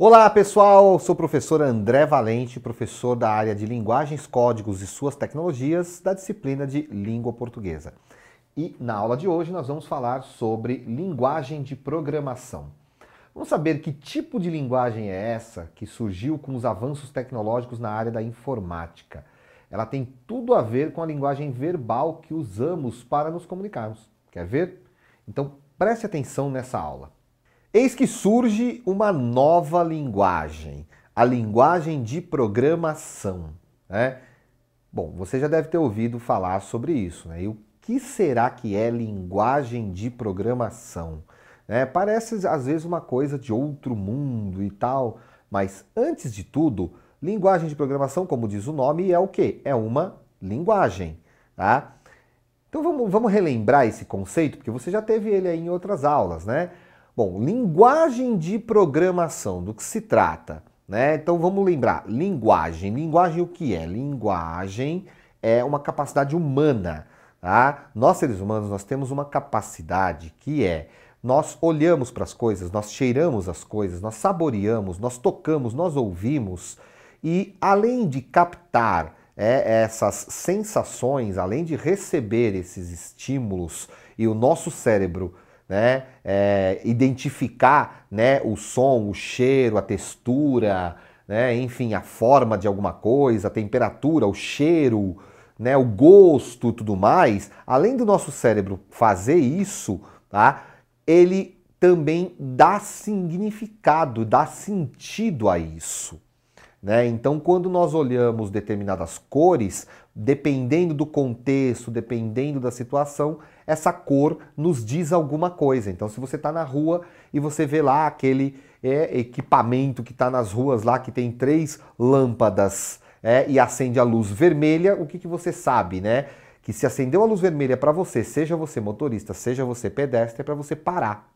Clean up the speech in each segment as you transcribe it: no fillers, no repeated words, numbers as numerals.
Olá pessoal, sou o professor André Valente, professor da área de Linguagens, Códigos e Suas Tecnologias da disciplina de Língua Portuguesa. E na aula de hoje nós vamos falar sobre linguagem de programação. Vamos saber que tipo de linguagem é essa que surgiu com os avanços tecnológicos na área da informática. Ela tem tudo a ver com a linguagem verbal que usamos para nos comunicarmos. Quer ver? Então preste atenção nessa aula. Eis que surge uma nova linguagem, a linguagem de programação, né? Bom, você já deve ter ouvido falar sobre isso, né? E o que será que é linguagem de programação? Parece às vezes uma coisa de outro mundo e tal, mas antes de tudo, linguagem de programação, como diz o nome, é o quê? É uma linguagem, tá? Então vamos relembrar esse conceito, porque você já teve ele aí em outras aulas, né? Bom, linguagem de programação, do que se trata, né? Então vamos lembrar, linguagem. Linguagem o que é? Linguagem é uma capacidade humana, tá? Nós seres humanos, nós temos uma capacidade que é, nós olhamos para as coisas, nós cheiramos as coisas, nós saboreamos, nós tocamos, nós ouvimos e além de captar essas sensações, além de receber esses estímulos e o nosso cérebro identificar o som, o cheiro, a textura, enfim, a forma de alguma coisa, a temperatura, o cheiro, o gosto e tudo mais, além do nosso cérebro fazer isso, tá, ele também dá significado, dá sentido a isso. Então, quando nós olhamos determinadas cores, dependendo do contexto, dependendo da situação, essa cor nos diz alguma coisa. Então, se você está na rua e você vê lá aquele equipamento que está nas ruas lá, que tem 3 lâmpadas e acende a luz vermelha, o que você sabe, né? Que se acendeu a luz vermelha para você, seja você motorista, seja você pedestre, é para você parar.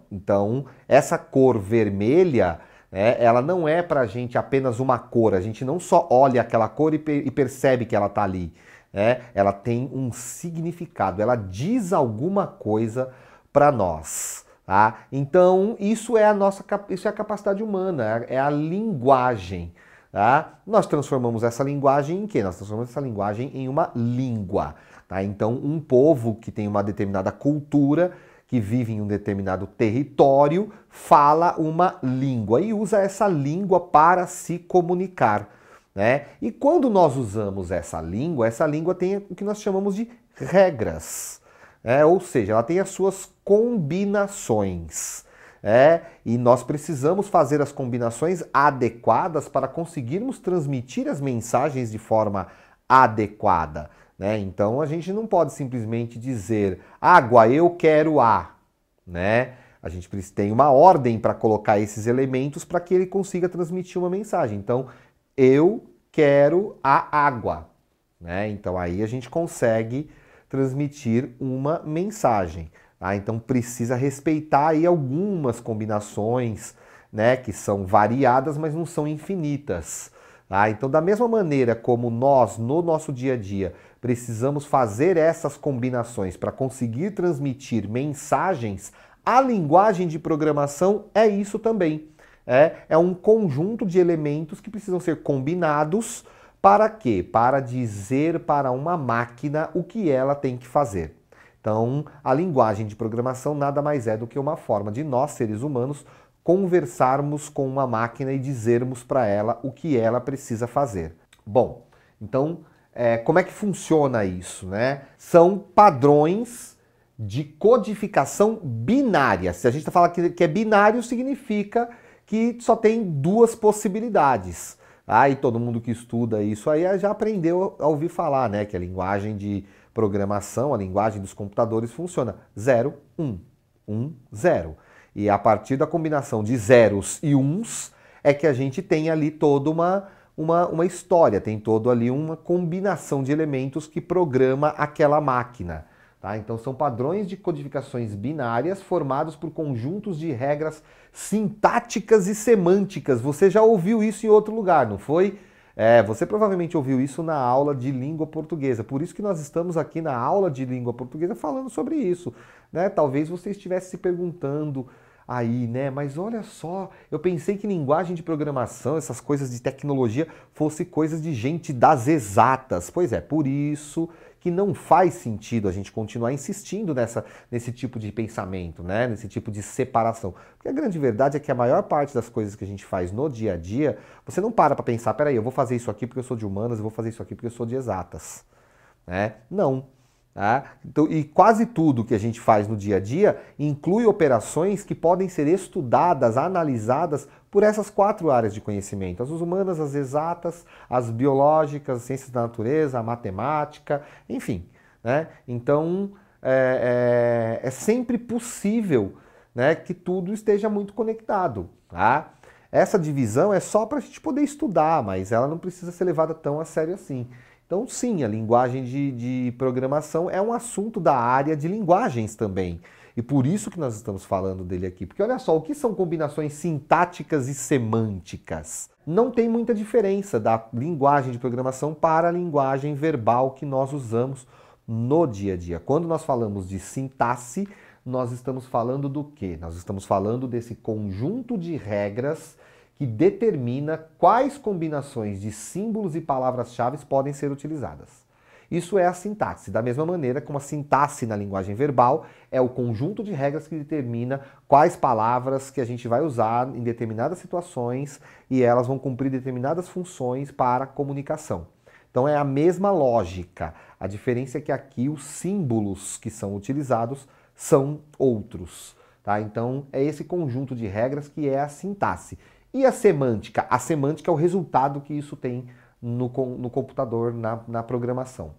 Então, essa cor vermelha, ela não é para a gente apenas uma cor, a gente não só olha aquela cor e percebe que ela está ali. Ela tem um significado, ela diz alguma coisa para nós. Tá? Então, isso é a capacidade humana, é a linguagem. Tá? Nós transformamos essa linguagem em quê? Nós transformamos essa linguagem em uma língua. Tá? Então, um povo que tem uma determinada cultura, que vive em um determinado território, fala uma língua e usa essa língua para se comunicar. E quando nós usamos essa língua tem o que nós chamamos de regras. Ou seja, ela tem as suas combinações. E nós precisamos fazer as combinações adequadas para conseguirmos transmitir as mensagens de forma adequada. Então a gente não pode simplesmente dizer água, eu quero a. A gente tem uma ordem para colocar esses elementos para que ele consiga transmitir uma mensagem. Então, eu quero a água. Então aí a gente consegue transmitir uma mensagem. Tá? Então precisa respeitar aí algumas combinações, que são variadas, mas não são infinitas. Tá? Então, da mesma maneira como nós, no nosso dia a dia, precisamos fazer essas combinações para conseguir transmitir mensagens, a linguagem de programação é isso também. É um conjunto de elementos que precisam ser combinados para quê? Para dizer para uma máquina o que ela tem que fazer. Então, a linguagem de programação nada mais é do que uma forma de nós, seres humanos, conversarmos com uma máquina e dizermos para ela o que ela precisa fazer. Bom, então, como é que funciona isso? São padrões de codificação binária. Se a gente está falando que é binário, significa que só tem 2 possibilidades. E todo mundo que estuda isso aí já aprendeu a ouvir falar, que a linguagem de programação, a linguagem dos computadores funciona 0, 1, 1, 0. E a partir da combinação de zeros e uns é que a gente tem ali toda uma história, tem todo ali uma combinação de elementos que programa aquela máquina. Tá? Então são padrões de codificações binárias formados por conjuntos de regras sintáticas e semânticas. Você já ouviu isso em outro lugar, não foi? Você provavelmente ouviu isso na aula de língua portuguesa. Por isso que nós estamos aqui na aula de língua portuguesa falando sobre isso. Talvez você estivesse se perguntando aí, né? Mas olha só, eu pensei que linguagem de programação, essas coisas de tecnologia, fosse coisas de gente das exatas. Pois é, por isso que não faz sentido a gente continuar insistindo nesse tipo de pensamento, né? Nesse tipo de separação. Porque a grande verdade é que a maior parte das coisas que a gente faz no dia a dia, você não para pensar, peraí, eu vou fazer isso aqui porque eu sou de humanas, eu vou fazer isso aqui porque eu sou de exatas. Né? Não. Tá? Então, e quase tudo que a gente faz no dia a dia inclui operações que podem ser estudadas, analisadas por essas 4 áreas de conhecimento: as humanas, as exatas, as biológicas, as ciências da natureza, a matemática, enfim. Né? Então é sempre possível, né, que tudo esteja muito conectado. Tá? Essa divisão é só para a gente poder estudar, mas ela não precisa ser levada tão a sério assim. Então, sim, a linguagem de programação é um assunto da área de linguagens também. E por isso que nós estamos falando dele aqui. Porque olha só, o que são combinações sintáticas e semânticas? Não tem muita diferença da linguagem de programação para a linguagem verbal que nós usamos no dia a dia. Quando nós falamos de sintaxe, nós estamos falando do quê? Nós estamos falando desse conjunto de regras que determina quais combinações de símbolos e palavras-chave podem ser utilizadas. Isso é a sintaxe, da mesma maneira como a sintaxe na linguagem verbal é o conjunto de regras que determina quais palavras que a gente vai usar em determinadas situações e elas vão cumprir determinadas funções para a comunicação. Então é a mesma lógica. A diferença é que aqui os símbolos que são utilizados são outros. Tá? Então é esse conjunto de regras que é a sintaxe. E a semântica? A semântica é o resultado que isso tem no computador, na programação.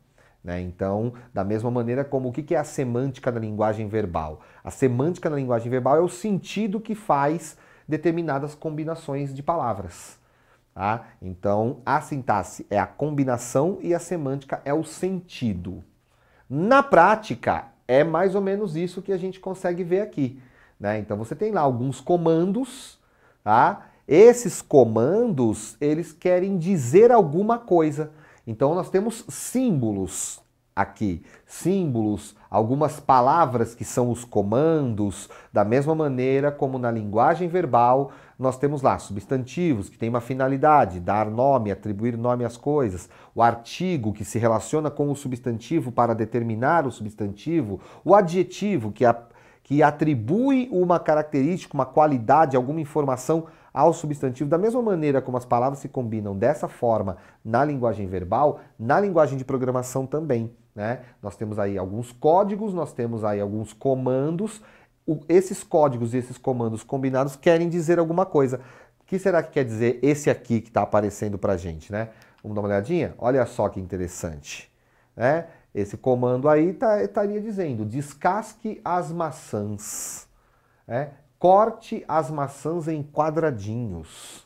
Né? Então, da mesma maneira como o que é a semântica na linguagem verbal? A semântica na linguagem verbal é o sentido que faz determinadas combinações de palavras. Tá? Então, a sintaxe é a combinação e a semântica é o sentido. Na prática, é mais ou menos isso que a gente consegue ver aqui. Né? Então, você tem lá alguns comandos, tá? Esses comandos, eles querem dizer alguma coisa. Então nós temos símbolos aqui. Símbolos, algumas palavras que são os comandos, da mesma maneira como na linguagem verbal, nós temos lá substantivos que têm uma finalidade, dar nome, atribuir nome às coisas. O artigo que se relaciona com o substantivo para determinar o substantivo. O adjetivo que atribui uma característica, uma qualidade, alguma informação ao substantivo. Da mesma maneira como as palavras se combinam dessa forma na linguagem verbal, na linguagem de programação também. Né? Nós temos aí alguns códigos, nós temos aí alguns comandos. Esses códigos e esses comandos combinados querem dizer alguma coisa. O que será que quer dizer esse aqui que está aparecendo para a gente? Né? Vamos dar uma olhadinha? Olha só que interessante. Né? Esse comando aí estaria dizendo: descasque as maçãs. Né? Corte as maçãs em quadradinhos.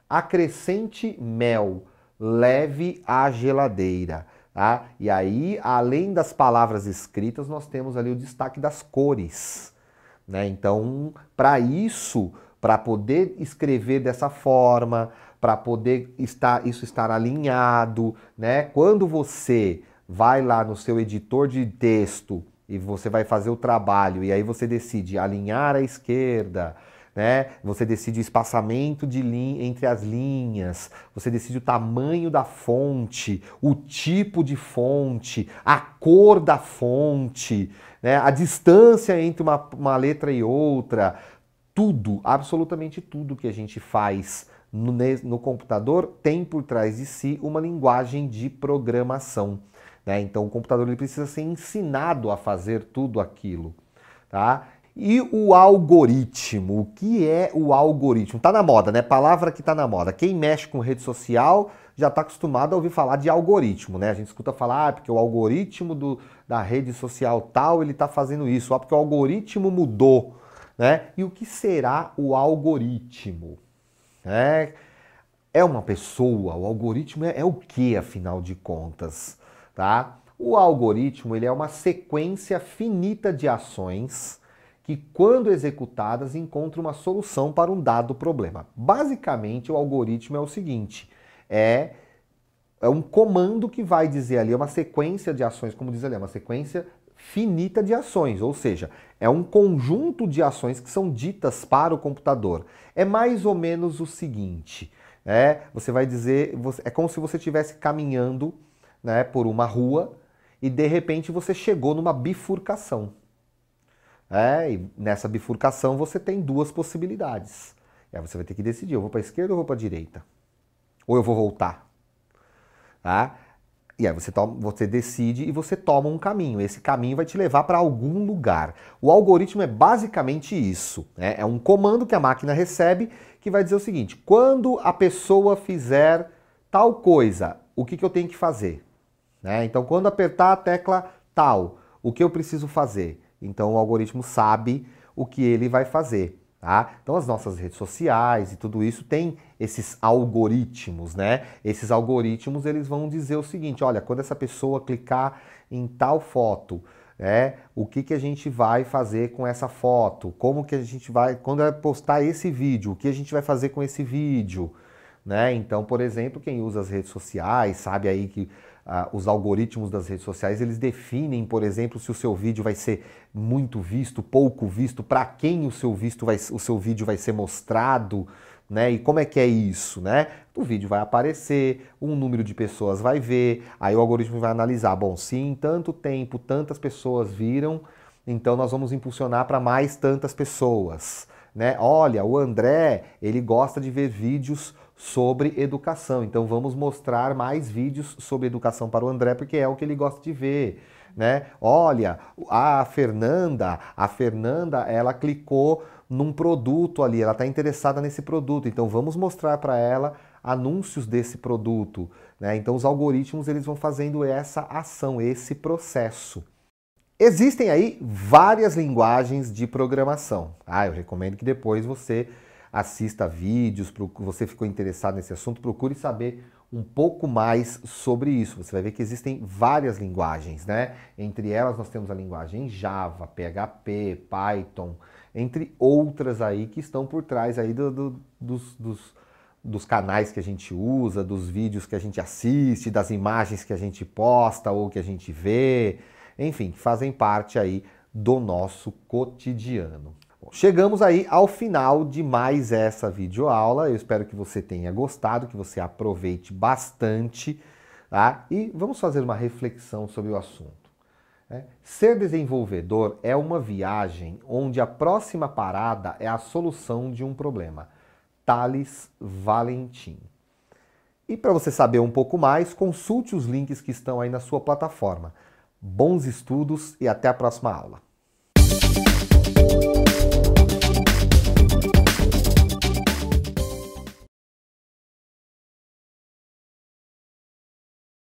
Acrescente mel. Leve à geladeira. Tá? E aí, além das palavras escritas, nós temos ali o destaque das cores. Né? Então, para isso, para poder escrever dessa forma, para poder isso estar alinhado, né? Quando você vai lá no seu editor de texto e você vai fazer o trabalho, e aí você decide alinhar à esquerda, né? Você decide o espaçamento de entre as linhas, você decide o tamanho da fonte, o tipo de fonte, a cor da fonte, né? A distância entre uma letra e outra. Tudo, absolutamente tudo que a gente faz no computador tem por trás de si uma linguagem de programação. Né? Então o computador ele precisa ser ensinado a fazer tudo aquilo. Tá? E o algoritmo? O que é o algoritmo? Tá na moda, né? Palavra que tá na moda. Quem mexe com rede social já está acostumado a ouvir falar de algoritmo, né? A gente escuta falar, porque o algoritmo da rede social tal, ele está fazendo isso, porque o algoritmo mudou, né? E o que será o algoritmo? É uma pessoa, o algoritmo é o que, afinal de contas? Tá? O algoritmo ele é uma sequência finita de ações que, quando executadas, encontram uma solução para um dado problema. Basicamente, o algoritmo é o seguinte, é um comando que vai dizer ali, é uma sequência de ações, como diz ali, é uma sequência finita de ações, ou seja, é um conjunto de ações que são ditas para o computador. É mais ou menos o seguinte, você vai dizer, é como se você estivesse caminhando, né, por uma rua e de repente você chegou numa bifurcação. E nessa bifurcação você tem duas possibilidades. E aí você vai ter que decidir, eu vou para a esquerda ou vou para a direita? Ou eu vou voltar? Tá? E aí você decide e você toma um caminho. Esse caminho vai te levar para algum lugar. O algoritmo é basicamente isso, né? É um comando que a máquina recebe que vai dizer o seguinte: quando a pessoa fizer tal coisa, o que eu tenho que fazer? Né? Então, quando apertar a tecla tal, o que eu preciso fazer? Então, o algoritmo sabe o que ele vai fazer. Tá? Então, as nossas redes sociais e tudo isso tem esses algoritmos, né? Esses algoritmos, eles vão dizer o seguinte: olha, quando essa pessoa clicar em tal foto, o que a gente vai fazer com essa foto? Como que a gente vai, quando ela postar esse vídeo, o que a gente vai fazer com esse vídeo? Né? Então, por exemplo, quem usa as redes sociais sabe aí que os algoritmos das redes sociais, eles definem, por exemplo, se o seu vídeo vai ser muito visto, pouco visto, para quem o seu vídeo vai ser mostrado, né? E como é que é isso, né? O vídeo vai aparecer, um número de pessoas vai ver, aí o algoritmo vai analisar, bom, se em tanto tempo tantas pessoas viram, então nós vamos impulsionar para mais tantas pessoas, né? Olha, o André, ele gosta de ver vídeos sobre educação, então vamos mostrar mais vídeos sobre educação para o André, porque é o que ele gosta de ver, né? Olha, a Fernanda, ela clicou num produto ali, ela está interessada nesse produto, então vamos mostrar para ela anúncios desse produto, né? Então os algoritmos, eles vão fazendo essa ação, esse processo. Existem aí várias linguagens de programação. Eu recomendo que depois você assista vídeos, você ficou interessado nesse assunto, procure saber um pouco mais sobre isso. Você vai ver que existem várias linguagens, né? Entre elas nós temos a linguagem Java, PHP, Python, entre outras aí que estão por trás aí dos canais que a gente usa, dos vídeos que a gente assiste, das imagens que a gente posta ou que a gente vê, enfim, que fazem parte aí do nosso cotidiano. Bom, chegamos aí ao final de mais essa videoaula. Eu espero que você tenha gostado, que você aproveite bastante, tá? E vamos fazer uma reflexão sobre o assunto. Ser desenvolvedor é uma viagem onde a próxima parada é a solução de um problema. Thales Valentim. E para você saber um pouco mais, consulte os links que estão aí na sua plataforma. Bons estudos e até a próxima aula.